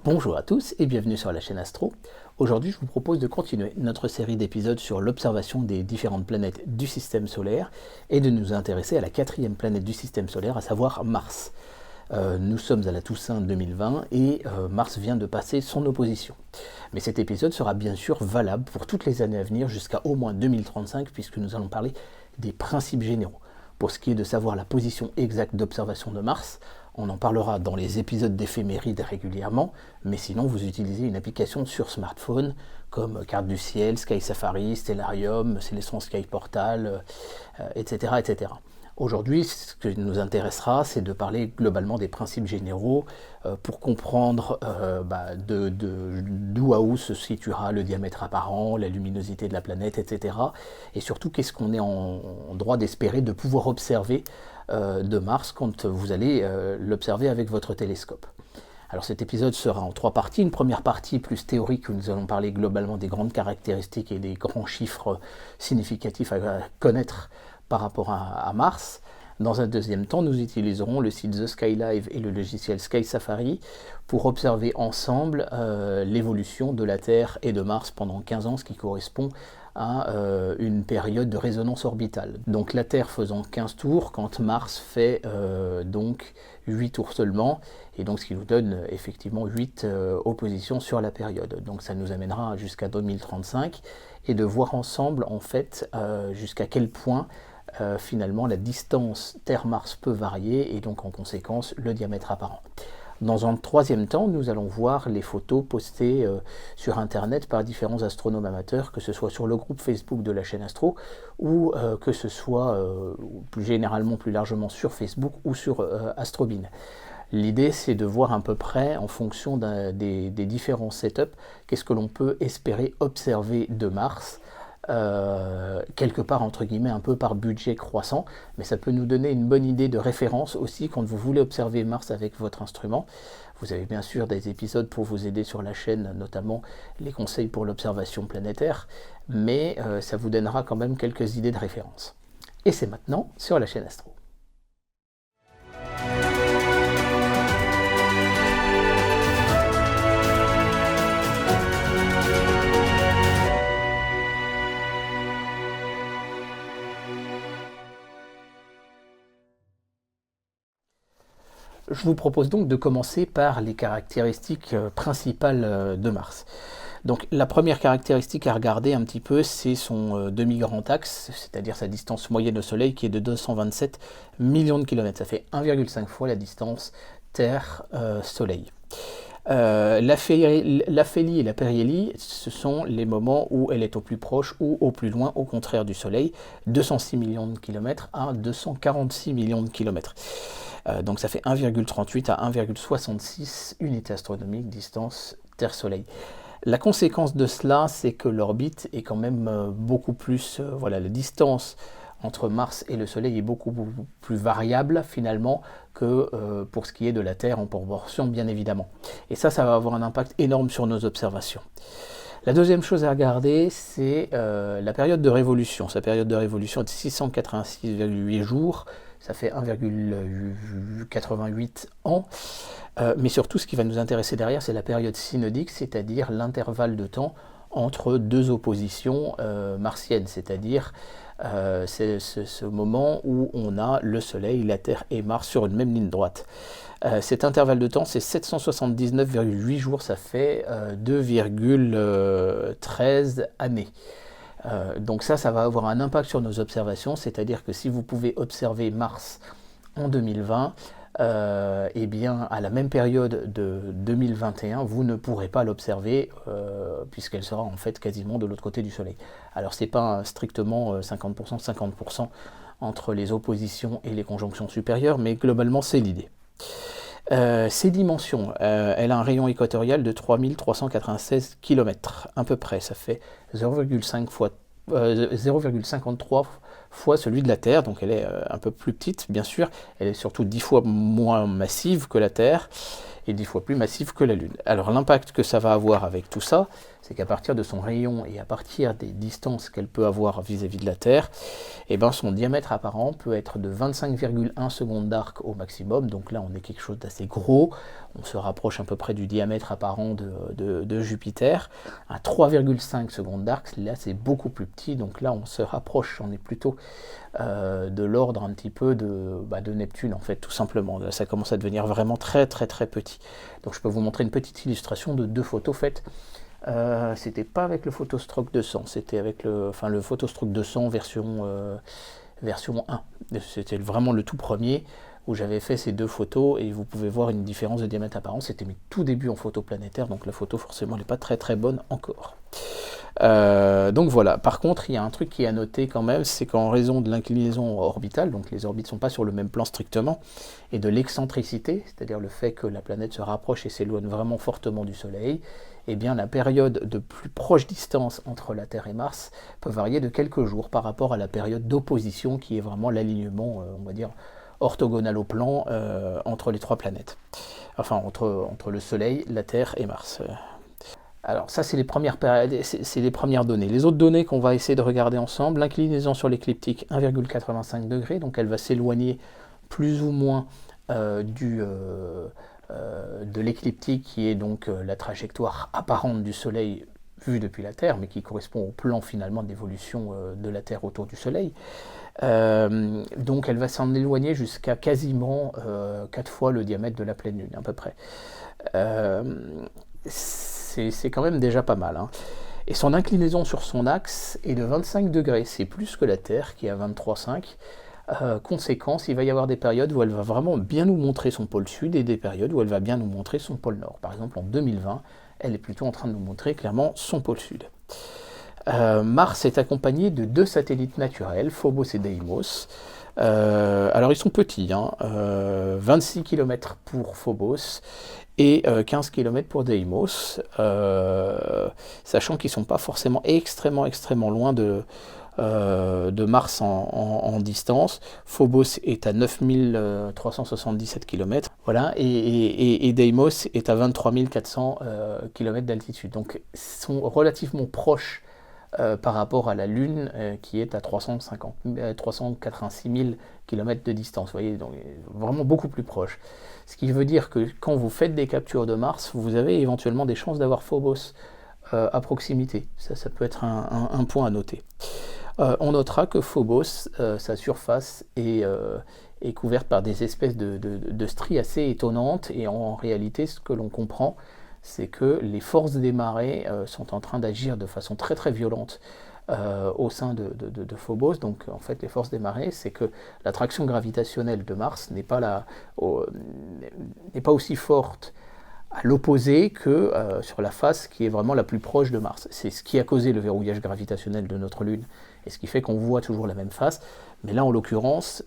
Bonjour à tous et bienvenue sur la chaîne Astro. Aujourd'hui, je vous propose de continuer notre série d'épisodes sur l'observation des différentes planètes du système solaire et de nous intéresser à la quatrième planète du système solaire, à savoir Mars. Nous sommes à la Toussaint 2020 et Mars vient de passer son opposition. Mais cet épisode sera bien sûr valable pour toutes les années à venir jusqu'à au moins 2035 puisque nous allons parler des principes généraux. Pour ce qui est de savoir la position exacte d'observation de Mars, on en parlera dans les épisodes d'éphémérides régulièrement, mais sinon vous utilisez une application sur smartphone comme Carte du Ciel, Sky Safari, Stellarium, Célestron Sky Portal, etc., etc. Aujourd'hui, ce qui nous intéressera, c'est de parler globalement des principes généraux pour comprendre d'où à où se situera le diamètre apparent, la luminosité de la planète, etc. Et surtout, qu'est-ce qu'on est en droit d'espérer de pouvoir observer de Mars quand vous allez l'observer avec votre télescope. Alors cet épisode sera en 3 parties. Une première partie plus théorique où nous allons parler globalement des grandes caractéristiques et des grands chiffres significatifs à connaître par rapport à Mars. Dans un deuxième temps, nous utiliserons le site The Sky Live et le logiciel Sky Safari pour observer ensemble l'évolution de la Terre et de Mars pendant 15 ans, ce qui correspond à une période de résonance orbitale. Donc la Terre faisant 15 tours, quand Mars fait donc 8 tours seulement, et donc ce qui nous donne effectivement 8 oppositions sur la période. Donc ça nous amènera jusqu'à 2035, et de voir ensemble en fait jusqu'à quel point finalement la distance Terre-Mars peut varier, et donc en conséquence le diamètre apparent. Dans un troisième temps, nous allons voir les photos postées sur Internet par différents astronomes amateurs, que ce soit sur le groupe Facebook de la chaîne Astro, ou que ce soit plus généralement, plus largement sur Facebook ou sur Astrobin. L'idée, c'est de voir à peu près, en fonction des différents setups, qu'est-ce que l'on peut espérer observer de Mars, quelque part entre guillemets un peu par budget croissant, mais ça peut nous donner une bonne idée de référence aussi quand vous voulez observer Mars avec votre instrument. Vous avez bien sûr des épisodes pour vous aider sur la chaîne, notamment les conseils pour l'observation planétaire, mais ça vous donnera quand même quelques idées de référence. Et c'est maintenant sur la chaîne Astro. Je vous propose donc de commencer par les caractéristiques principales de Mars. Donc la première caractéristique à regarder un petit peu, c'est son demi-grand axe, c'est-à-dire sa distance moyenne au Soleil qui est de 227 millions de kilomètres. Ça fait 1,5 fois la distance Terre-Soleil. L'aphélie et la périhélie, ce sont les moments où elle est au plus proche ou au plus loin, au contraire du Soleil, 206 millions de kilomètres à 246 millions de kilomètres. Donc ça fait 1,38 à 1,66 unités astronomiques distance Terre-Soleil. La conséquence de cela, c'est que l'orbite est quand même beaucoup plus... la distance entre Mars et le Soleil est beaucoup plus variable finalement que pour ce qui est de la Terre en proportion bien évidemment. Et ça va avoir un impact énorme sur nos observations. La deuxième chose à regarder, c'est la période de révolution. Sa période de révolution est de 686,8 jours, ça fait 1,88 ans. Mais surtout, ce qui va nous intéresser derrière, c'est la période synodique, c'est-à-dire l'intervalle de temps entre deux oppositions martiennes, c'est-à-dire c'est ce moment où on a le Soleil, la Terre et Mars sur une même ligne droite. Cet intervalle de temps, c'est 779,8 jours, ça fait 2,13 années. Donc ça va avoir un impact sur nos observations, c'est-à-dire que si vous pouvez observer Mars en 2020, eh bien à la même période de 2021, vous ne pourrez pas l'observer puisqu'elle sera en fait quasiment de l'autre côté du Soleil. Alors c'est pas strictement 50%, 50% entre les oppositions et les conjonctions supérieures, mais globalement c'est l'idée. Ses dimensions, elle a un rayon équatorial de 3396 km à peu près, ça fait 0,53 fois celui de la Terre, donc elle est un peu plus petite bien sûr, elle est surtout 10 fois moins massive que la Terre, est 10 fois plus massif que la Lune. Alors l'impact que ça va avoir avec tout ça, c'est qu'à partir de son rayon et à partir des distances qu'elle peut avoir vis-à-vis de la Terre, eh ben son diamètre apparent peut être de 25,1 secondes d'arc au maximum, donc là on est quelque chose d'assez gros, on se rapproche à peu près du diamètre apparent de Jupiter, à 3,5 secondes d'arc, là c'est beaucoup plus petit, donc là on se rapproche, on est plutôt de l'ordre un petit peu de Neptune en fait, tout simplement. Là, ça commence à devenir vraiment très très très petit. Donc je peux vous montrer une petite illustration de 2 photos faites. C'était pas avec le Photostroke 200, c'était avec le Photostroke 200 version 1. C'était vraiment le tout premier où j'avais fait ces 2 photos et vous pouvez voir une différence de diamètre apparent. C'était mes tout débuts en photo planétaire, donc la photo forcément n'est pas très très bonne encore. Donc voilà, par contre il y a un truc qui est à noter quand même, c'est qu'en raison de l'inclinaison orbitale, donc les orbites ne sont pas sur le même plan strictement, et de l'excentricité, c'est-à-dire le fait que la planète se rapproche et s'éloigne vraiment fortement du Soleil, eh bien la période de plus proche distance entre la Terre et Mars peut varier de quelques jours par rapport à la période d'opposition qui est vraiment l'alignement, on va dire, orthogonal au plan entre les 3 planètes. Enfin, entre le Soleil, la Terre et Mars. Alors ça c'est les premières données. Les autres données qu'on va essayer de regarder ensemble, l'inclinaison sur l'écliptique 1,85 degrés, donc elle va s'éloigner plus ou moins de l'écliptique qui est donc la trajectoire apparente du Soleil vue depuis la Terre, mais qui correspond au plan finalement d'évolution de la Terre autour du Soleil. Donc elle va s'en éloigner jusqu'à quasiment 4 fois le diamètre de la pleine Lune à peu près. C'est quand même déjà pas mal. Hein. Et son inclinaison sur son axe est de 25 degrés, c'est plus que la Terre qui est à 23,5. Conséquence, il va y avoir des périodes où elle va vraiment bien nous montrer son pôle sud et des périodes où elle va bien nous montrer son pôle nord. Par exemple en 2020, elle est plutôt en train de nous montrer clairement son pôle sud. Mars est accompagné de 2 satellites naturels, Phobos et Deimos. Alors ils sont petits, 26 km pour Phobos et 15 km pour Deimos, sachant qu'ils ne sont pas forcément extrêmement loin de Mars en distance. Phobos est à 9377 km, voilà, et Deimos est à 23 400 km d'altitude. Donc ils sont relativement proches par rapport à la Lune qui est à 386 000 km de distance, vous voyez, donc vraiment beaucoup plus proche. Ce qui veut dire que quand vous faites des captures de Mars, vous avez éventuellement des chances d'avoir Phobos à proximité. Ça peut être un point à noter. On notera que Phobos, sa surface est couverte par des espèces de stries assez étonnantes, et en réalité, ce que l'on comprend, c'est que les forces des marées sont en train d'agir de façon très très violente au sein de Phobos. Donc en fait les forces des marées, c'est que l'attraction gravitationnelle de Mars n'est pas aussi forte à l'opposé que sur la face qui est vraiment la plus proche de Mars. C'est ce qui a causé le verrouillage gravitationnel de notre Lune, et ce qui fait qu'on voit toujours la même face. Mais là en l'occurrence,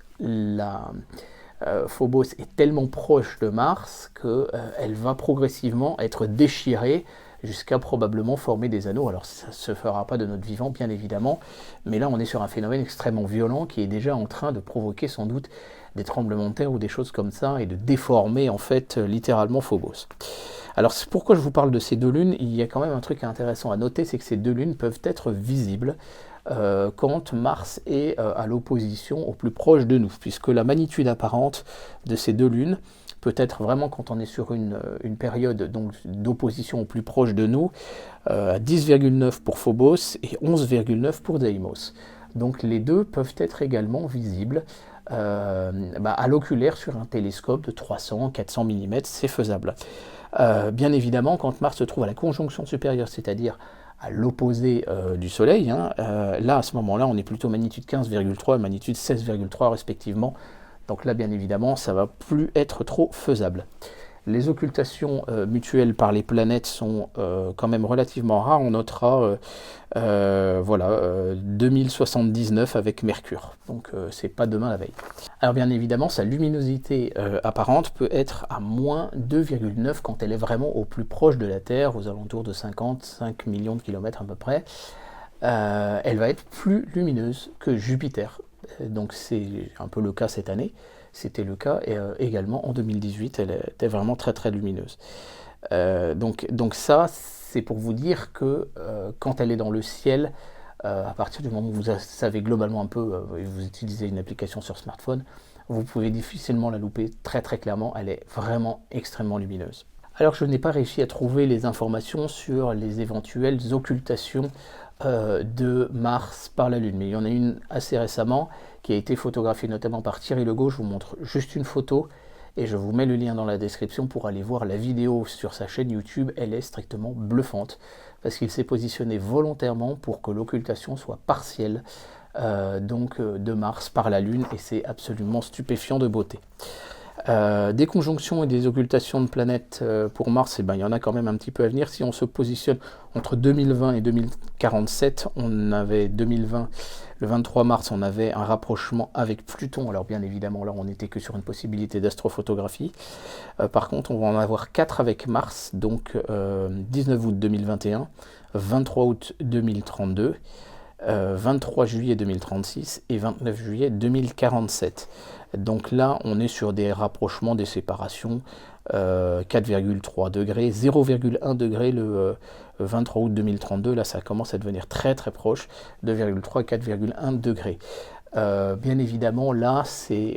Phobos est tellement proche de Mars qu'elle va progressivement être déchirée jusqu'à probablement former des anneaux. Alors ça ne se fera pas de notre vivant, bien évidemment, mais là on est sur un phénomène extrêmement violent qui est déjà en train de provoquer sans doute des tremblements de terre ou des choses comme ça, et de déformer en fait littéralement Phobos. Alors pourquoi je vous parle de ces 2 lunes? Il y a quand même un truc intéressant à noter, c'est que ces 2 lunes peuvent être visibles quand Mars est à l'opposition au plus proche de nous, puisque la magnitude apparente de ces 2 lunes peut être vraiment, quand on est sur une période d'opposition au plus proche de nous, à 10,9 pour Phobos et 11,9 pour Deimos. Donc les deux peuvent être également visibles à l'oculaire sur un télescope de 300-400 mm, c'est faisable. Bien évidemment, quand Mars se trouve à la conjonction supérieure, c'est-à-dire à l'opposé du Soleil, là à ce moment-là on est plutôt magnitude 15,3 et magnitude 16,3 respectivement. Donc là, bien évidemment, ça ne va plus être trop faisable. Les occultations mutuelles par les planètes sont quand même relativement rares. On notera 2079 avec Mercure. Donc c'est pas demain la veille. Alors bien évidemment, sa luminosité apparente peut être à moins 2,9 quand elle est vraiment au plus proche de la Terre, aux alentours de 55 millions de kilomètres à peu près. Elle va être plus lumineuse que Jupiter. Donc c'est un peu le cas cette année. c'était le cas et, également en 2018, elle était vraiment très très lumineuse. Donc ça, c'est pour vous dire que quand elle est dans le ciel, à partir du moment où vous savez globalement un peu, et vous utilisez une application sur smartphone, vous pouvez difficilement la louper très très clairement, elle est vraiment extrêmement lumineuse. Alors je n'ai pas réussi à trouver les informations sur les éventuelles occultations de Mars par la Lune, mais il y en a une assez récemment qui a été photographiée notamment par Thierry Legault. Je vous montre juste une photo et je vous mets le lien dans la description pour aller voir la vidéo sur sa chaîne YouTube. Elle est strictement bluffante parce qu'il s'est positionné volontairement pour que l'occultation soit partielle de Mars par la Lune, et c'est absolument stupéfiant de beauté. Des conjonctions et des occultations de planètes pour Mars, il y en a quand même un petit peu à venir. Si on se positionne entre 2020 et 2047, on avait 2020, le 23 mars, on avait un rapprochement avec Pluton. Alors bien évidemment, là, on n'était que sur une possibilité d'astrophotographie. Par contre, on va en avoir 4 avec Mars, donc 19 août 2021, 23 août 2032, 23 juillet 2036 et 29 juillet 2047. Donc là, on est sur des rapprochements, des séparations, 4,3 degrés, 0,1 degré le 23 août 2032. Là, ça commence à devenir très très proche, 2,3 et 4,1 degrés. Bien évidemment, là,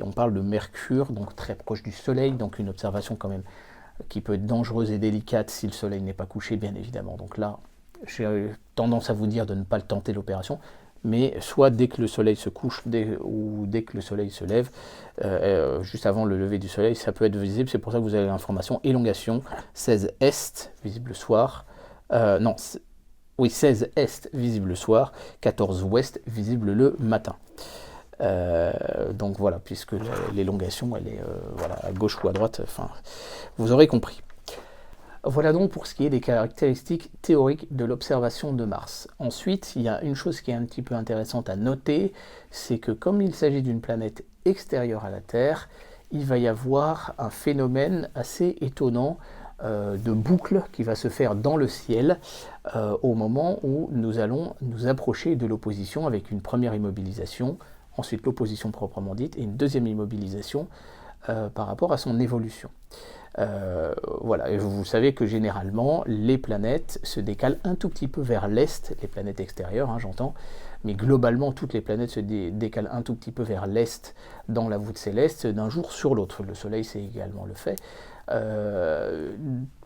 on parle de Mercure, donc très proche du Soleil, donc une observation quand même qui peut être dangereuse et délicate si le Soleil n'est pas couché, bien évidemment. Donc là, j'ai tendance à vous dire de ne pas le tenter l'opération, mais soit dès que le soleil se couche ou dès que le soleil se lève, juste avant le lever du soleil, ça peut être visible. C'est pour ça que vous avez l'information élongation 16 est, visible le soir. Non, oui, 16 est, visible le soir, 14 ouest, visible le matin. Donc voilà, puisque l'élongation, elle est voilà, à gauche ou à droite, enfin, vous aurez compris. Voilà donc pour ce qui est des caractéristiques théoriques de l'observation de Mars. Ensuite, il y a une chose qui est un petit peu intéressante à noter, c'est que comme il s'agit d'une planète extérieure à la Terre, il va y avoir un phénomène assez étonnant de boucle qui va se faire dans le ciel au moment où nous allons nous approcher de l'opposition avec une première immobilisation, ensuite l'opposition proprement dite, et une deuxième immobilisation par rapport à son évolution. Voilà, et vous savez que généralement les planètes se décalent un tout petit peu vers l'est, les planètes extérieures, hein, j'entends, mais globalement toutes les planètes se décalent un tout petit peu vers l'est dans la voûte céleste d'un jour sur l'autre. Le Soleil, c'est également le fait.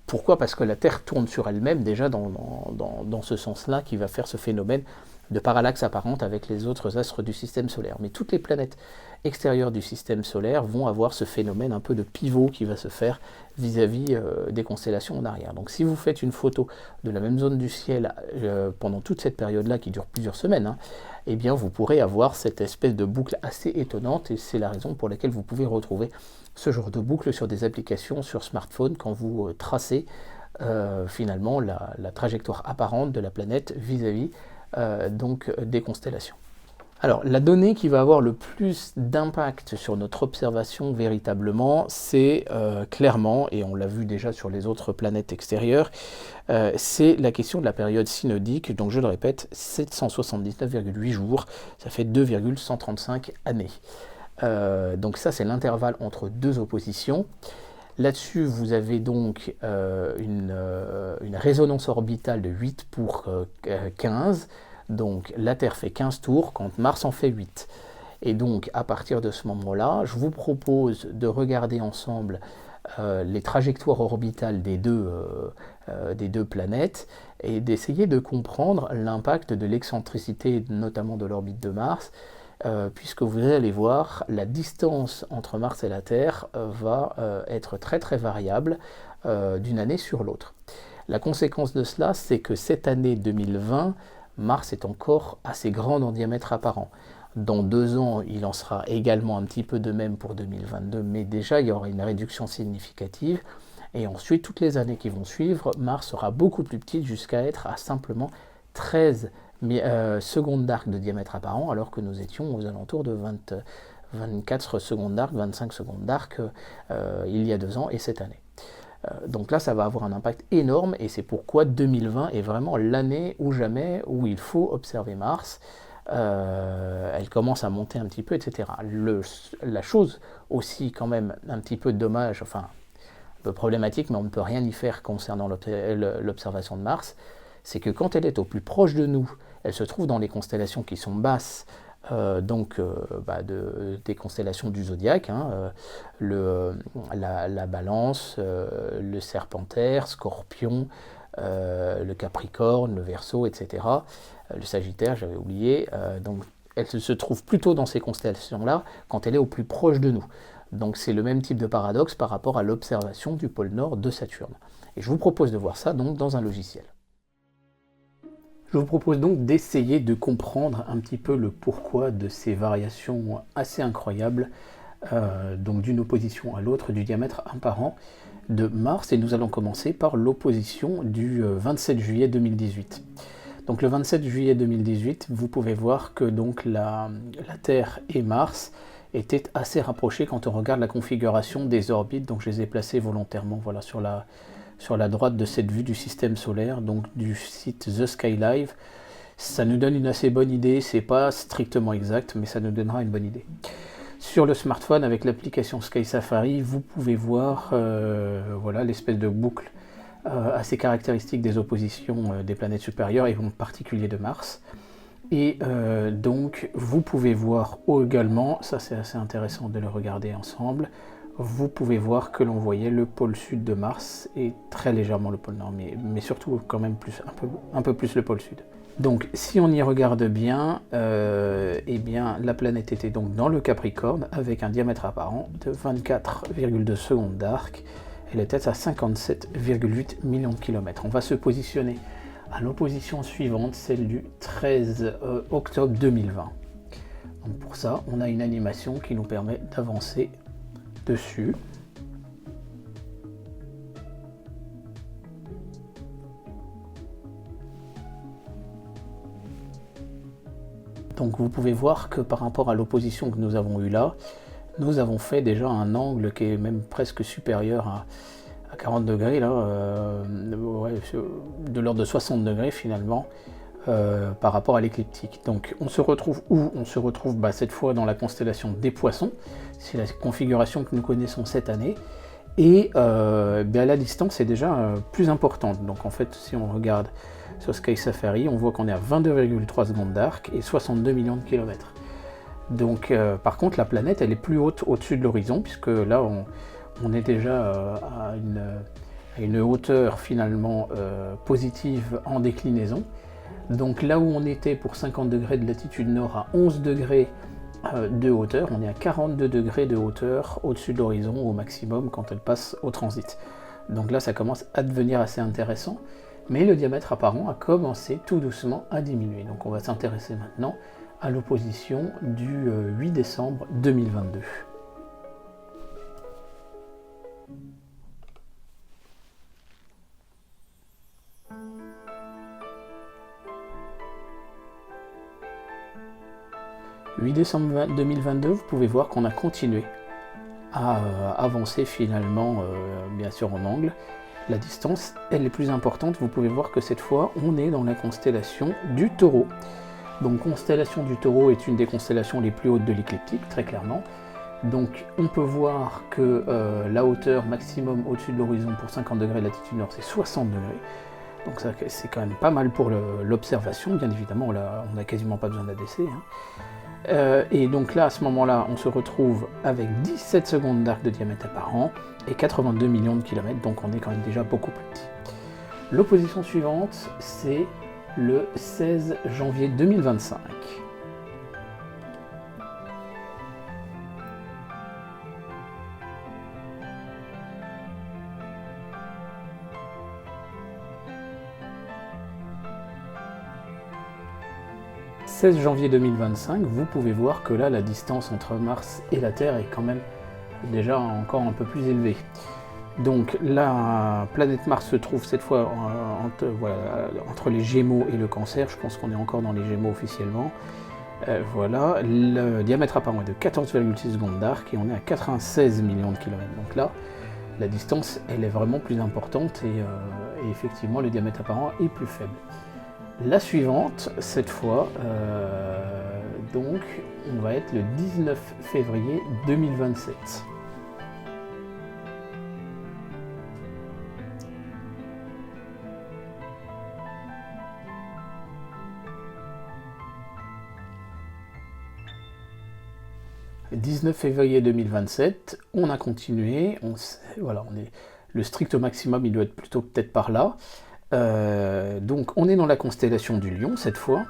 Pourquoi ? Parce que la Terre tourne sur elle-même déjà dans ce sens-là, qui va faire ce phénomène de parallaxe apparente avec les autres astres du système solaire. Mais toutes les planètes extérieures du système solaire vont avoir ce phénomène un peu de pivot qui va se faire vis-à-vis des constellations en arrière. Donc si vous faites une photo de la même zone du ciel pendant toute cette période-là qui dure plusieurs semaines, hein, eh bien vous pourrez avoir cette espèce de boucle assez étonnante, et c'est la raison pour laquelle vous pouvez retrouver ce genre de boucle sur des applications sur smartphone quand vous tracez finalement la trajectoire apparente de la planète vis-à-vis donc des constellations. Alors, la donnée qui va avoir le plus d'impact sur notre observation véritablement, c'est clairement, et on l'a vu déjà sur les autres planètes extérieures, c'est la question de la période synodique. Donc je le répète, 779,8 jours, ça fait 2,135 années. Donc ça, c'est l'intervalle entre deux oppositions. Là-dessus, vous avez donc une résonance orbitale de 8 pour 15. Donc la Terre fait 15 tours quand Mars en fait 8. Et donc à partir de ce moment-là, je vous propose de regarder ensemble les trajectoires orbitales des deux planètes et d'essayer de comprendre l'impact de l'excentricité, notamment de l'orbite de Mars, puisque vous allez voir, la distance entre Mars et la Terre va être très très variable d'une année sur l'autre. La conséquence de cela, c'est que cette année 2020, Mars est encore assez grande en diamètre apparent. Dans 2 ans, il en sera également un petit peu de même pour 2022, mais déjà il y aura une réduction significative. Et ensuite, toutes les années qui vont suivre, Mars sera beaucoup plus petite jusqu'à être à simplement 13 secondes d'arc de diamètre apparent, alors que nous étions aux alentours de 24 secondes d'arc, 25 secondes d'arc il y a 2 ans et cette année. Donc là, ça va avoir un impact énorme, et c'est pourquoi 2020 est vraiment l'année ou jamais où il faut observer Mars. elle commence à monter un petit peu, etc. La chose aussi quand même un petit peu dommage, enfin un peu problématique, mais on ne peut rien y faire concernant l'observation de Mars, c'est que quand elle est au plus proche de nous, elle se trouve dans les constellations qui sont basses, des constellations du zodiaque, hein, la Balance, le Serpentaire, Scorpion, le Capricorne, le Verseau, etc. Le Sagittaire, j'avais oublié. Donc elle se trouve plutôt dans ces constellations-là quand elle est au plus proche de nous. Donc c'est le même type de paradoxe par rapport à l'observation du pôle Nord de Saturne. Et je vous propose de voir ça donc dans un logiciel. Je vous propose donc d'essayer de comprendre un petit peu le pourquoi de ces variations assez incroyables, donc d'une opposition à l'autre, du diamètre apparent de Mars, et nous allons commencer par l'opposition du 27 juillet 2018. Donc le 27 juillet 2018, vous pouvez voir que donc la Terre et Mars étaient assez rapprochés quand on regarde la configuration des orbites, donc je les ai placés volontairement voilà, sur la droite de cette vue du système solaire, donc du site The Sky Live. Ça nous donne une assez bonne idée, c'est pas strictement exact, mais ça nous donnera une bonne idée. Sur le smartphone, avec l'application Sky Safari, vous pouvez voir voilà, l'espèce de boucle assez caractéristique des oppositions des planètes supérieures, et en particulier de Mars. Et donc, vous pouvez voir également, ça c'est assez intéressant de le regarder ensemble, vous pouvez voir que l'on voyait le pôle sud de Mars et très légèrement le pôle nord, mais surtout quand même un peu plus le pôle sud. Donc si on y regarde bien, eh bien la planète était donc dans le Capricorne avec un diamètre apparent de 24,2 secondes d'arc. Elle était à 57,8 millions de kilomètres. On va se positionner à l'opposition suivante, celle du 13 octobre 2020. Donc pour ça, on a une animation qui nous permet d'avancer dessus. Donc vous pouvez voir que par rapport à l'opposition que nous avons eue là, nous avons fait déjà un angle qui est même presque supérieur à 40 degrés, là, de l'ordre de 60 degrés finalement, par rapport à l'écliptique. Donc on se retrouve où? On se retrouve cette fois dans la constellation des Poissons, c'est la configuration que nous connaissons cette année, et la distance est déjà plus importante. Donc en fait, si on regarde sur Sky Safari, on voit qu'on est à 22,3 secondes d'arc et 62 millions de kilomètres. Donc par contre, la planète, elle est plus haute au-dessus de l'horizon, puisque là, on est déjà à une hauteur finalement positive en déclinaison. Donc là où on était pour 50 degrés de latitude nord à 11 degrés de hauteur, on est à 42 degrés de hauteur au-dessus de l'horizon au maximum quand elle passe au transit. Donc là, ça commence à devenir assez intéressant, mais le diamètre apparent a commencé tout doucement à diminuer. Donc on va s'intéresser maintenant à l'opposition du 8 décembre 2022. « 8 décembre 2022, vous pouvez voir qu'on a continué à avancer finalement, bien sûr en angle. La distance, elle est plus importante. Vous pouvez voir que cette fois, on est dans la constellation du Taureau. Donc, constellation du Taureau est une des constellations les plus hautes de l'écliptique, très clairement. Donc, on peut voir que la hauteur maximum au-dessus de l'horizon pour 50 degrés de latitude nord, c'est 60 degrés. Donc, ça, c'est quand même pas mal pour l'observation. Bien évidemment, on n'a quasiment pas besoin d'ADC. Et donc là, à ce moment-là, on se retrouve avec 17 secondes d'arc de diamètre apparent et 82 millions de kilomètres, donc on est quand même déjà beaucoup plus petit. L'opposition suivante, c'est le 16 janvier 2025. « 16 janvier 2025, vous pouvez voir que là, la distance entre Mars et la Terre est quand même déjà encore un peu plus élevée. Donc la planète Mars se trouve cette fois entre les Gémeaux et le Cancer. Je pense qu'on est encore dans les Gémeaux officiellement. Voilà, le diamètre apparent est de 14,6 secondes d'arc et on est à 96 millions de kilomètres. Donc là, la distance, elle est vraiment plus importante et effectivement, le diamètre apparent est plus faible. La suivante, cette fois, donc, on va être le 19 février 2027. Le 19 février 2027, on a continué, voilà, le strict maximum, il doit être plutôt peut-être par là. Donc on est dans la constellation du Lion cette fois,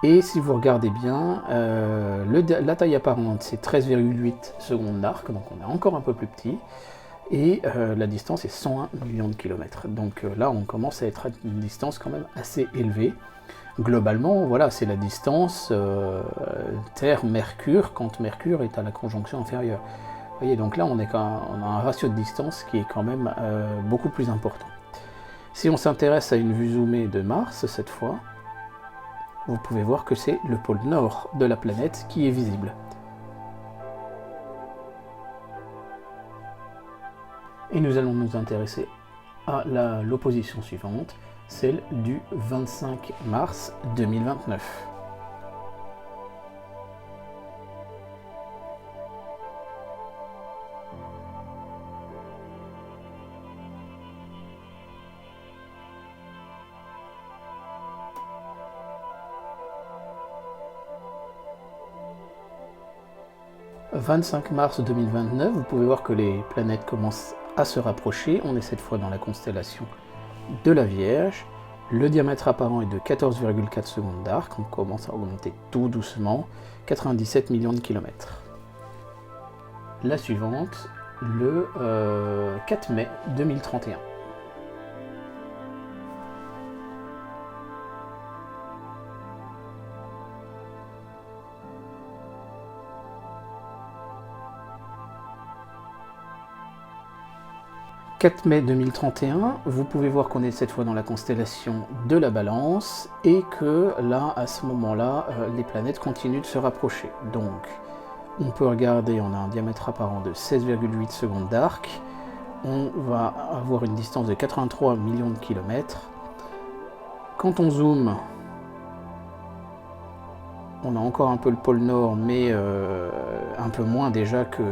et si vous regardez bien, la taille apparente c'est 13,8 secondes d'arc, donc on est encore un peu plus petit, et la distance est 101 millions de kilomètres. Donc là on commence à être à une distance quand même assez élevée. Globalement, voilà, c'est la distance Terre-Mercure quand Mercure est à la conjonction inférieure. Vous voyez, donc là on a un ratio de distance qui est quand même beaucoup plus important. Si on s'intéresse à une vue zoomée de Mars cette fois, vous pouvez voir que c'est le pôle nord de la planète qui est visible. Et nous allons nous intéresser à l'opposition suivante, celle du 25 mars 2029. « 25 mars 2029, vous pouvez voir que les planètes commencent à se rapprocher. On est cette fois dans la constellation de la Vierge. Le diamètre apparent est de 14,4 secondes d'arc. On commence à augmenter tout doucement. 97 millions de kilomètres. La suivante, le 4 mai 2031. « 4 mai 2031, vous pouvez voir qu'on est cette fois dans la constellation de la Balance et que là, à ce moment-là, les planètes continuent de se rapprocher. Donc, on peut regarder, on a un diamètre apparent de 16,8 secondes d'arc, on va avoir une distance de 83 millions de kilomètres. Quand on zoome, on a encore un peu le pôle Nord, mais un peu moins déjà que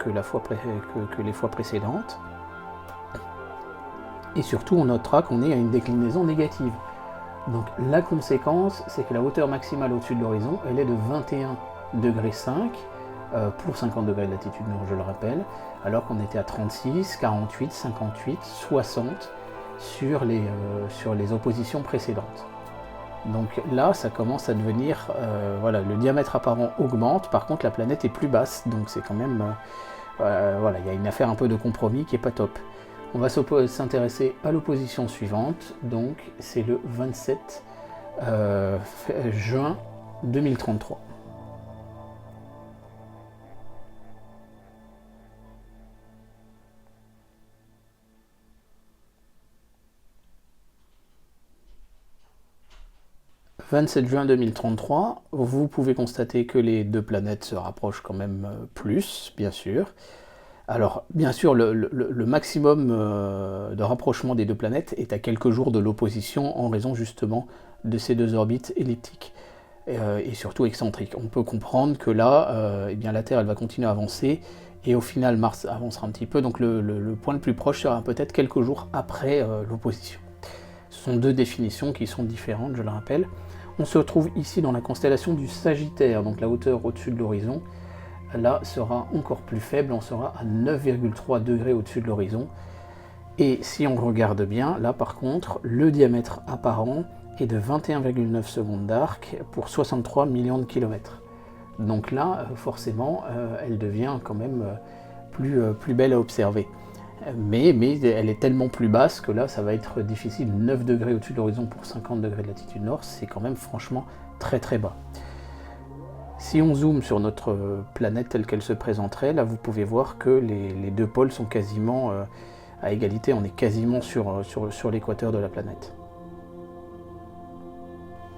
les fois précédentes. Et surtout, on notera qu'on est à une déclinaison négative. Donc la conséquence, c'est que la hauteur maximale au-dessus de l'horizon, elle est de 21,5 degrés pour 50 degrés de latitude nord, je le rappelle, alors qu'on était à 36, 48, 58, 60 sur les oppositions précédentes. Donc là, ça commence à devenir... voilà, le diamètre apparent augmente, par contre la planète est plus basse, donc c'est quand même... voilà, il y a une affaire un peu de compromis qui n'est pas top. On va s'intéresser à l'opposition suivante, donc c'est le 27 juin 2033. « 27 juin 2033, vous pouvez constater que les deux planètes se rapprochent quand même plus, bien sûr. Alors, bien sûr, le maximum de rapprochement des deux planètes est à quelques jours de l'opposition en raison justement de ces deux orbites elliptiques et surtout excentriques. On peut comprendre que là, eh bien, la Terre elle va continuer à avancer et au final Mars avancera un petit peu, donc le point le plus proche sera peut-être quelques jours après l'opposition. Ce sont deux définitions qui sont différentes, je le rappelle. On se retrouve ici dans la constellation du Sagittaire, donc la hauteur au-dessus de l'horizon. Là sera encore plus faible, on sera à 9,3 degrés au-dessus de l'horizon. Et si on regarde bien, là par contre, le diamètre apparent est de 21,9 secondes d'arc pour 63 millions de kilomètres. Donc là, forcément, elle devient quand même plus belle à observer. Mais elle est tellement plus basse que là, ça va être difficile. 9 degrés au-dessus de l'horizon pour 50 degrés de latitude nord, c'est quand même franchement très très bas. Si on zoome sur notre planète telle qu'elle se présenterait, là vous pouvez voir que les deux pôles sont quasiment à égalité, on est quasiment sur l'équateur de la planète.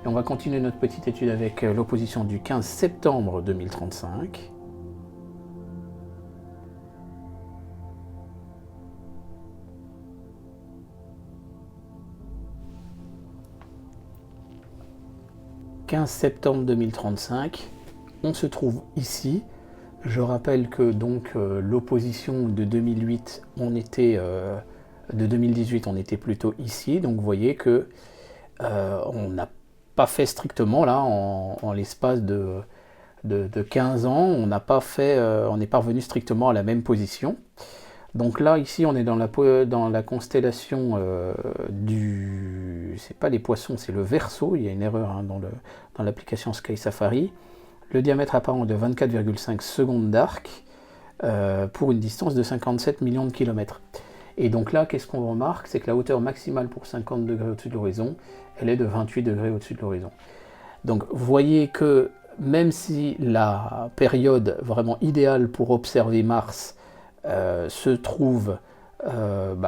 Et on va continuer notre petite étude avec l'opposition du 15 septembre 2035. 15 septembre 2035. On se trouve ici. Je rappelle que donc l'opposition de 2008, de 2018, on était plutôt ici. Donc vous voyez que on n'a pas fait strictement là en l'espace de 15 ans, on n'est pas revenu strictement à la même position. Donc là, ici, on est dans la constellation c'est pas les poissons, c'est le Verseau. Il y a une erreur hein, dans l'application Sky Safari. Le diamètre apparent de 24,5 secondes d'arc pour une distance de 57 millions de kilomètres. Et donc là, qu'est-ce qu'on remarque? C'est que la hauteur maximale pour 50 degrés au-dessus de l'horizon, elle est de 28 degrés au-dessus de l'horizon. Donc vous voyez que même si la période vraiment idéale pour observer Mars se trouve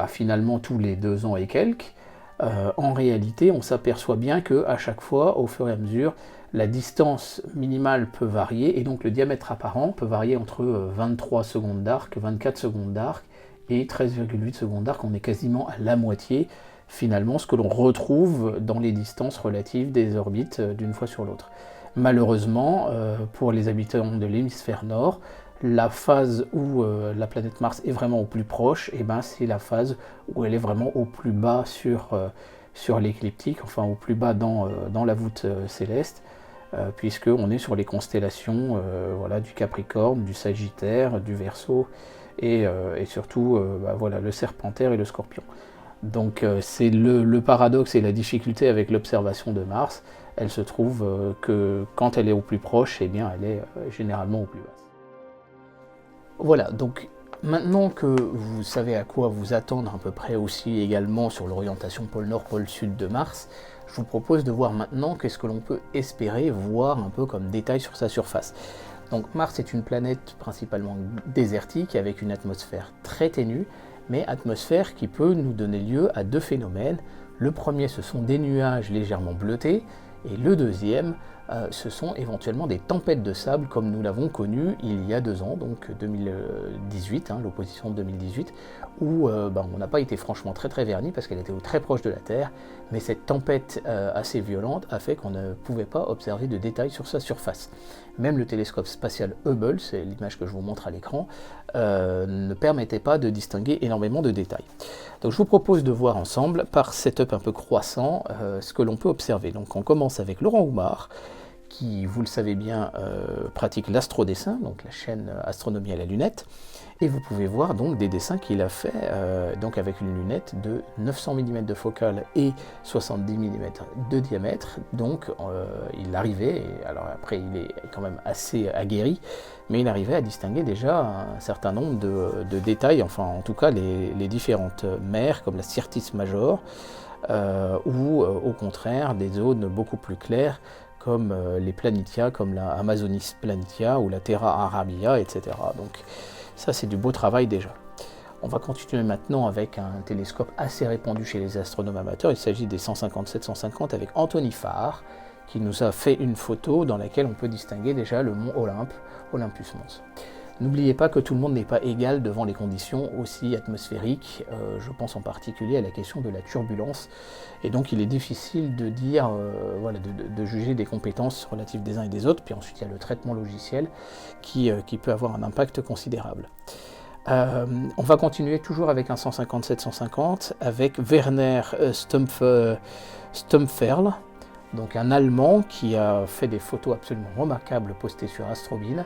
finalement tous les 2 ans et quelques, en réalité on s'aperçoit bien qu'à chaque fois, au fur et à mesure, la distance minimale peut varier et donc le diamètre apparent peut varier entre 23 secondes d'arc, 24 secondes d'arc et 13,8 secondes d'arc. On est quasiment à la moitié finalement ce que l'on retrouve dans les distances relatives des orbites d'une fois sur l'autre. Malheureusement, pour les habitants de l'hémisphère nord, la phase où la planète Mars est vraiment au plus proche, c'est la phase où elle est vraiment au plus bas sur l'écliptique, enfin au plus bas dans la voûte céleste, puisqu'on est sur les constellations du Capricorne, du Sagittaire, du Verseau, et surtout le Serpentaire et le Scorpion. Donc c'est le paradoxe et la difficulté avec l'observation de Mars. Elle se trouve que quand elle est au plus proche, elle est généralement au plus basse. Voilà, donc maintenant que vous savez à quoi vous attendre à peu près aussi également sur l'orientation pôle nord, pôle sud de Mars, je vous propose de voir maintenant qu'est-ce que l'on peut espérer voir un peu comme détail sur sa surface. Donc Mars est une planète principalement désertique avec une atmosphère très ténue, mais atmosphère qui peut nous donner lieu à 2 phénomènes. Le premier, ce sont des nuages légèrement bleutés, et le deuxième, ce sont éventuellement des tempêtes de sable comme nous l'avons connu il y a 2 ans, donc 2018, l'opposition de 2018, où on n'a pas été franchement très verni parce qu'elle était très proche de la Terre, mais cette tempête assez violente a fait qu'on ne pouvait pas observer de détails sur sa surface. Même le télescope spatial Hubble, c'est l'image que je vous montre à l'écran, ne permettait pas de distinguer énormément de détails. Donc je vous propose de voir ensemble, par setup un peu croissant, ce que l'on peut observer. Donc on commence avec Laurent Oumar, qui, vous le savez bien, pratique l'astrodessin, donc la chaîne Astronomie à la lunette, et vous pouvez voir donc des dessins qu'il a fait donc avec une lunette de 900 mm de focale et 70 mm de diamètre. Donc il arrivait, alors après il est quand même assez aguerri, mais il arrivait à distinguer déjà un certain nombre de détails, enfin en tout cas les différentes mers comme la Syrtis Major, ou au contraire des zones beaucoup plus claires comme les Planitia, comme la Amazonis Planitia ou la Terra Arabia, etc. Donc ça c'est du beau travail déjà. On va continuer maintenant avec un télescope assez répandu chez les astronomes amateurs. Il s'agit des 157-150 avec Anthony Farr, qui nous a fait une photo dans laquelle on peut distinguer déjà le mont Olympe, Olympus Mons. N'oubliez pas que tout le monde n'est pas égal devant les conditions aussi atmosphériques, je pense en particulier à la question de la turbulence, et donc il est difficile de dire, de juger des compétences relatives des uns et des autres, puis ensuite il y a le traitement logiciel qui peut avoir un impact considérable. On va continuer toujours avec un 157-150 avec Werner Stumpferl, donc un Allemand qui a fait des photos absolument remarquables postées sur Astrobin,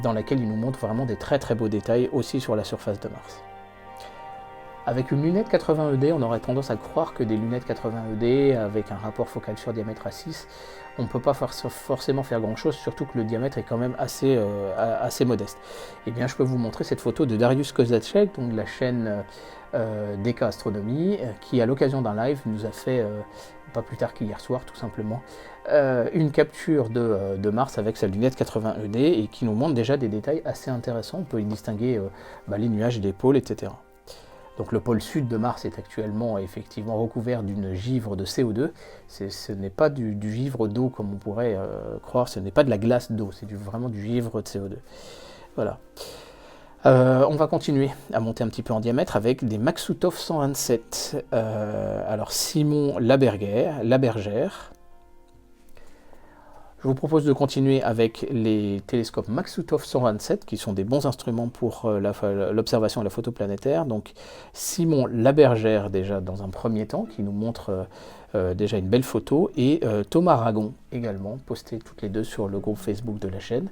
dans laquelle il nous montre vraiment des très beaux détails aussi sur la surface de Mars. Avec une lunette 80 ED, on aurait tendance à croire que des lunettes 80 ED avec un rapport focal sur diamètre à 6, on ne peut pas forcément faire grand chose, surtout que le diamètre est quand même assez modeste. Et bien je peux vous montrer cette photo de Dariusz Kozaczek, donc de la chaîne DK Astronomie, qui à l'occasion d'un live nous a fait, pas plus tard qu'hier soir tout simplement, une capture de Mars avec sa lunette 80 ED et qui nous montre déjà des détails assez intéressants. On peut y distinguer les nuages des pôles, etc. Donc le pôle sud de Mars est actuellement effectivement recouvert d'une givre de CO2. Ce n'est pas du givre d'eau comme on pourrait croire, ce n'est pas de la glace d'eau, c'est vraiment du givre de CO2. Voilà. On va continuer à monter un petit peu en diamètre avec des Maksutov 127. Alors Simon Labergère, Je vous propose de continuer avec les télescopes Maksutov 127 qui sont des bons instruments pour l'observation et la photo planétaire. Donc Simon Labergère déjà dans un premier temps qui nous montre déjà une belle photo et Thomas Ragon également, postés toutes les deux sur le groupe Facebook de la chaîne.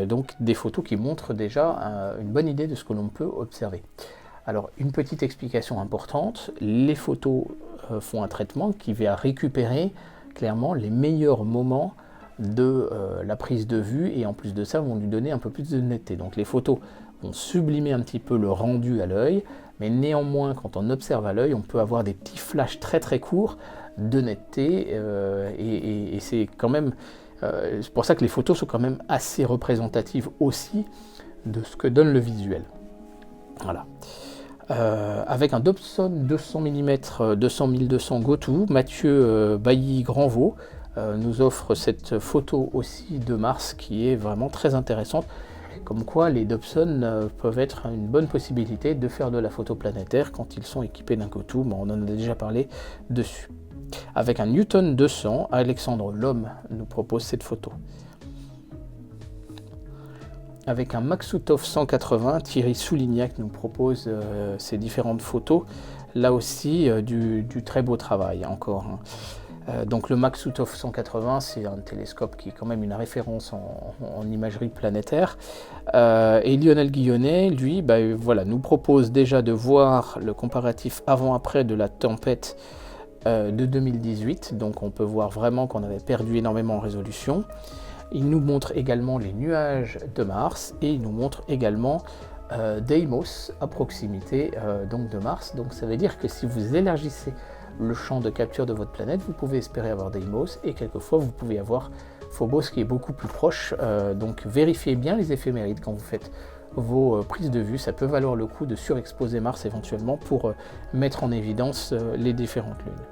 Donc des photos qui montrent déjà une bonne idée de ce que l'on peut observer. Alors une petite explication importante, les photos font un traitement qui va récupérer clairement les meilleurs moments de la prise de vue et en plus de ça vont lui donner un peu plus de netteté. Donc les photos vont sublimer un petit peu le rendu à l'œil, mais néanmoins quand on observe à l'œil on peut avoir des petits flashs très très courts de netteté et c'est quand même c'est pour ça que les photos sont quand même assez représentatives aussi de ce que donne le visuel. Voilà. Avec un Dobson 200 mm 200-1200 Go2, Mathieu Bailly-Granvaux nous offre cette photo aussi de Mars qui est vraiment très intéressante. Comme quoi les Dobson peuvent être une bonne possibilité de faire de la photo planétaire quand ils sont équipés d'un Go2, bon, on en a déjà parlé dessus. Avec un Newton 200, Alexandre Lhomme nous propose cette photo. Avec un Maksutov 180, Thierry Soulignac nous propose ces différentes photos. Là aussi, du très beau travail encore. Donc le Maksutov 180, c'est un télescope qui est quand même une référence en imagerie planétaire. Et Lionel Guillonnet, lui, voilà, nous propose déjà de voir le comparatif avant-après de la tempête de 2018. Donc on peut voir vraiment qu'on avait perdu énormément en résolution. Il nous montre également les nuages de Mars et il nous montre également Deimos à proximité donc de Mars. Donc ça veut dire que si vous élargissez le champ de capture de votre planète, vous pouvez espérer avoir Deimos et quelquefois vous pouvez avoir Phobos qui est beaucoup plus proche. Donc vérifiez bien les éphémérides quand vous faites vos prises de vue. Ça peut valoir le coup de surexposer Mars éventuellement pour mettre en évidence les différentes lunes.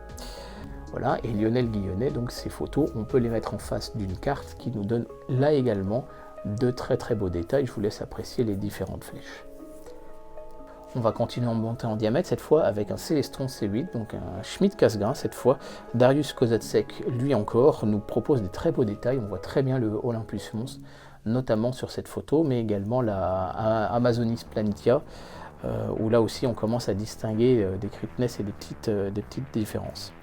Voilà, et Lionel Guillonnet, donc ces photos, on peut les mettre en face d'une carte qui nous donne là également de très très beaux détails. Je vous laisse apprécier les différentes flèches. On va continuer en monter en diamètre, cette fois avec un Célestron C8, donc un Schmidt-Cassegrain cette fois. Darius Kozacek, lui encore, nous propose des très beaux détails. On voit très bien le Olympus Mons, notamment sur cette photo, mais également la Amazonis Planitia, où là aussi on commence à distinguer des cryptness et des petites différences.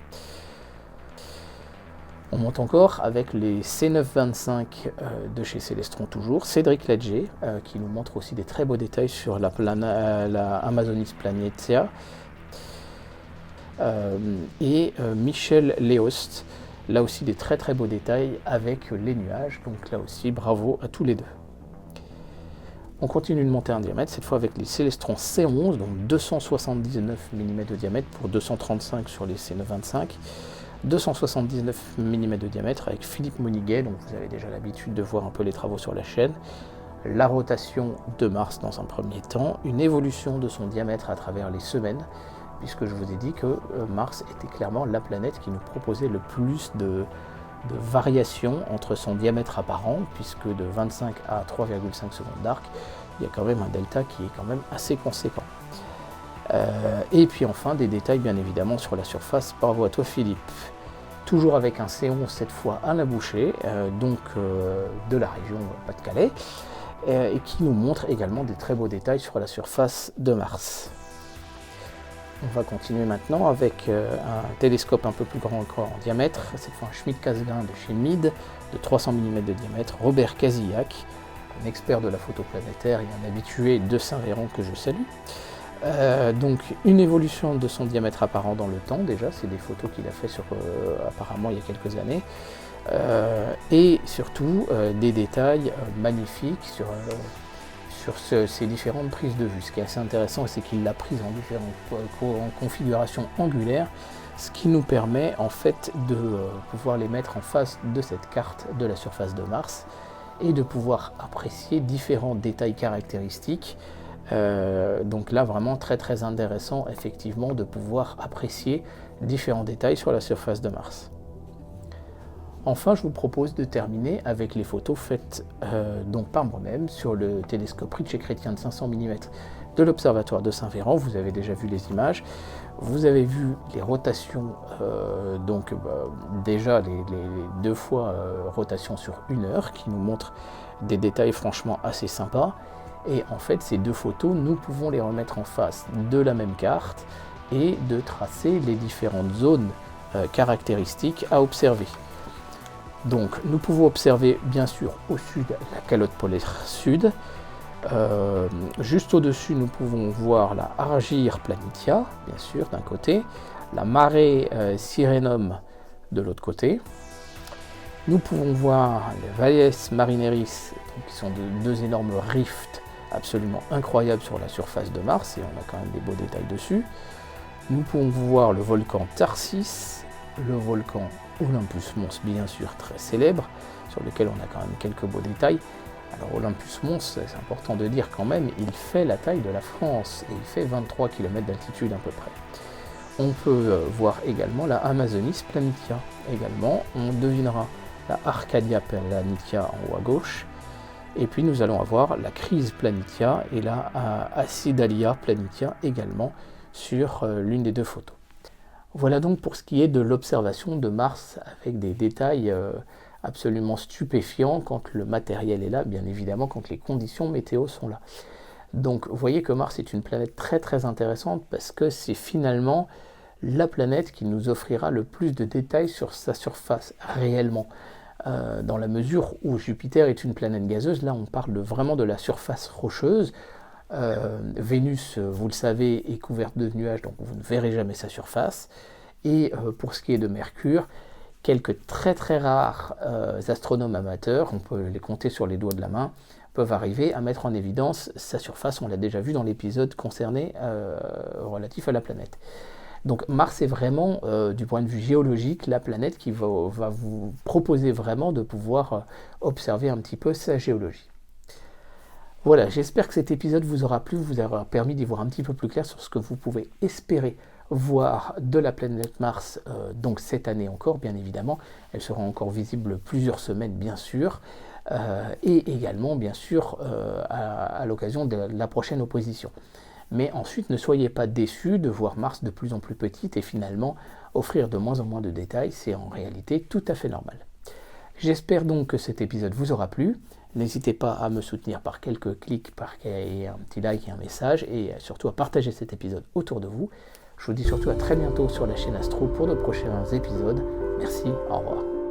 On monte encore avec les C925 de chez Célestron toujours, Cédric Ledger qui nous montre aussi des très beaux détails sur la Amazonis Planitia et Michel Léost, là aussi des très très beaux détails avec les nuages, donc là aussi bravo à tous les deux. On continue de monter en diamètre, cette fois avec les Célestron C11, donc 279 mm de diamètre pour 235 sur les C925. 279 mm de diamètre avec Philippe Moniguet, donc vous avez déjà l'habitude de voir un peu les travaux sur la chaîne. La rotation de Mars dans un premier temps, une évolution de son diamètre à travers les semaines, puisque je vous ai dit que Mars était clairement la planète qui nous proposait le plus de variations entre son diamètre apparent, puisque de 25 à 3,5 secondes d'arc, il y a quand même un delta qui est quand même assez conséquent. Et puis enfin des détails bien évidemment sur la surface. Bravo à toi Philippe. Toujours avec un C11 cette fois à la bouchée, donc de la région Pas-de-Calais, et qui nous montre également des très beaux détails sur la surface de Mars. On va continuer maintenant avec un télescope un peu plus grand encore en diamètre, cette fois un Schmidt-Cassegrain de chez Meade de 300 mm de diamètre, Robert Casillac, un expert de la photo planétaire et un habitué de Saint-Véran que je salue. Donc une évolution de son diamètre apparent dans le temps, déjà c'est des photos qu'il a fait sur apparemment il y a quelques années, et surtout des détails magnifiques sur ces différentes prises de vue. Ce qui est assez intéressant, c'est qu'il l'a prise en différentes configurations angulaires, ce qui nous permet en fait de pouvoir les mettre en face de cette carte de la surface de Mars et de pouvoir apprécier différents détails caractéristiques. Donc là vraiment très très intéressant effectivement de pouvoir apprécier différents détails sur la surface de Mars. Enfin, je vous propose de terminer avec les photos faites donc par moi-même sur le télescope Ritchey Chrétien de 500 mm de l'Observatoire de Saint-Véran. Vous avez déjà vu les images, vous avez vu les rotations, déjà les 2 fois rotation sur 1 heure qui nous montrent des détails franchement assez sympas. Et en fait, ces 2 photos, nous pouvons les remettre en face de la même carte et de tracer les différentes zones caractéristiques à observer. Donc nous pouvons observer bien sûr au sud la calotte polaire sud. Juste au-dessus, nous pouvons voir la Argir planitia, bien sûr, d'un côté, la marée Sirenum de l'autre côté. Nous pouvons voir les Valles Marineris, qui sont 2 énormes rifts absolument incroyables sur la surface de Mars, et on a quand même des beaux détails dessus. Nous pouvons voir le volcan Tharsis, le volcan Olympus Mons, bien sûr, très célèbre, sur lequel on a quand même quelques beaux détails. Alors Olympus Mons, c'est important de dire quand même, il fait la taille de la France, et il fait 23 km d'altitude à peu près. On peut voir également la Amazonis planitia. Également, on devinera la Arcadia planitia en haut à gauche. Et puis nous allons avoir la Crise planitia et la Acidalia planitia également sur l'une des 2 photos. Voilà donc pour ce qui est de l'observation de Mars avec des détails absolument stupéfiants quand le matériel est là, bien évidemment quand les conditions météo sont là. Donc vous voyez que Mars est une planète très très intéressante parce que c'est finalement la planète qui nous offrira le plus de détails sur sa surface réellement. Dans la mesure où Jupiter est une planète gazeuse, là on parle vraiment de la surface rocheuse. Vénus, vous le savez, est couverte de nuages, donc vous ne verrez jamais sa surface. Et pour ce qui est de Mercure, quelques très très rares astronomes amateurs, on peut les compter sur les doigts de la main, peuvent arriver à mettre en évidence sa surface. On l'a déjà vu dans l'épisode concerné relatif à la planète. Donc Mars est vraiment, du point de vue géologique, la planète qui va vous proposer vraiment de pouvoir observer un petit peu sa géologie. Voilà, j'espère que cet épisode vous aura plu, vous aura permis d'y voir un petit peu plus clair sur ce que vous pouvez espérer voir de la planète Mars, donc cette année encore, bien évidemment. Elle sera encore visible plusieurs semaines, bien sûr, et également, bien sûr, à l'occasion de la prochaine opposition. Mais ensuite, ne soyez pas déçus de voir Mars de plus en plus petite et finalement offrir de moins en moins de détails. C'est en réalité tout à fait normal. J'espère donc que cet épisode vous aura plu. N'hésitez pas à me soutenir par quelques clics, et un petit like et un message, et surtout à partager cet épisode autour de vous. Je vous dis surtout à très bientôt sur la chaîne Astro pour de prochains épisodes. Merci, au revoir.